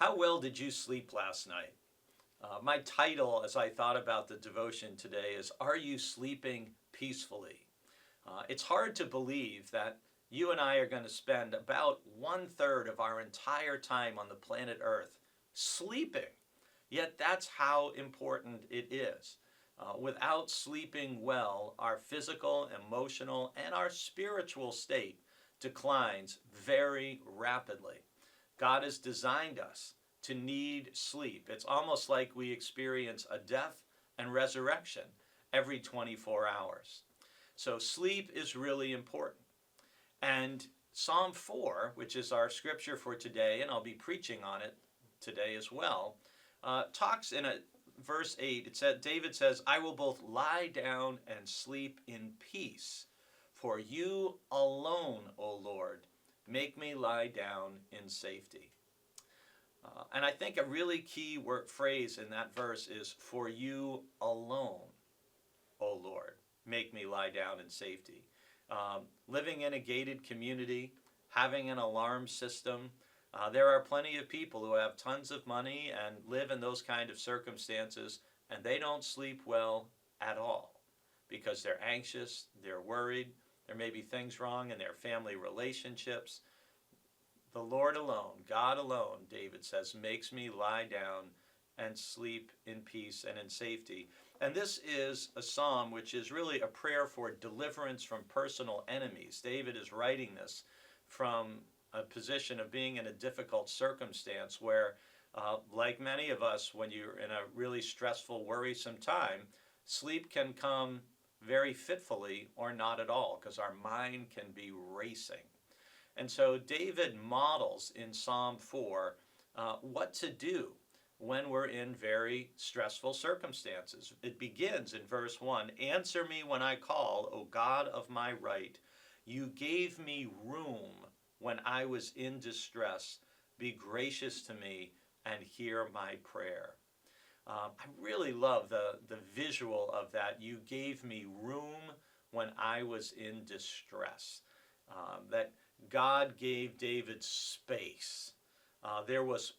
How well did you sleep last night? My title, as I thought about the devotion today, is Are You Sleeping Peacefully? It's hard to believe that you and I are going to spend about 1/3 of our entire time on the planet Earth sleeping. Yet that's how important it is. Without sleeping well, our physical, emotional, and our spiritual state declines very rapidly. God has designed us to need sleep. It's almost like we experience a death and resurrection every 24 hours. So sleep is really important. And Psalm 4, which is our scripture for today, and I'll be preaching on it today as well, talks in verse 8. It said, David says, I will both lie down and sleep in peace. For you alone, O Lord, make me lie down in safety. And I think a really key phrase in that verse is, for you alone, O Lord, make me lie down in safety. Living in a gated community, having an alarm system, there are plenty of people who have tons of money and live in those kind of circumstances, and they don't sleep well at all because they're anxious, they're worried, there may be things wrong in their family relationships. The Lord alone, God alone, David says, makes me lie down and sleep in peace and in safety. And this is a psalm which is really a prayer for deliverance from personal enemies. David is writing this from a position of being in a difficult circumstance where, like many of us, when you're in a really stressful, worrisome time, sleep can come very fitfully or not at all because our mind can be racing. And so David models in Psalm 4 what to do when we're in very stressful circumstances. It begins in verse 1, Answer me when I call, O God of my right. You gave me room when I was in distress. Be gracious to me and hear my prayer. I really love the visual of that. You gave me room when I was in distress. That God gave David space. There was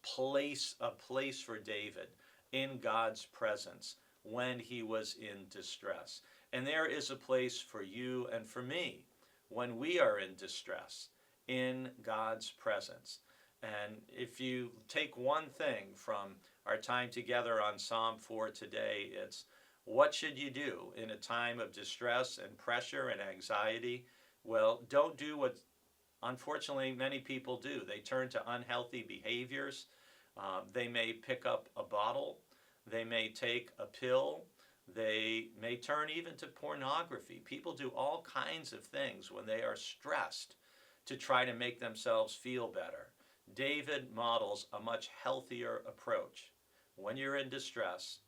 a place for David in God's presence when he was in distress. And there is a place for you and for me when we are in distress, in God's presence. And if you take one thing from our time together on Psalm 4 today, it's what should you do in a time of distress and pressure and anxiety? Well, don't do what unfortunately many people do. They turn to unhealthy behaviors. They may pick up a bottle. They may take a pill. They may turn even to pornography. People do all kinds of things when they are stressed to try to make themselves feel better. David models a much healthier approach. When you're in distress,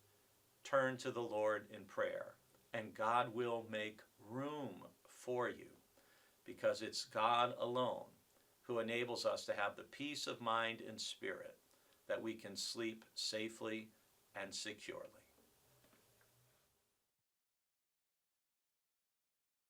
turn to the Lord in prayer, and God will make room for you, because it's God alone who enables us to have the peace of mind and spirit that we can sleep safely and securely.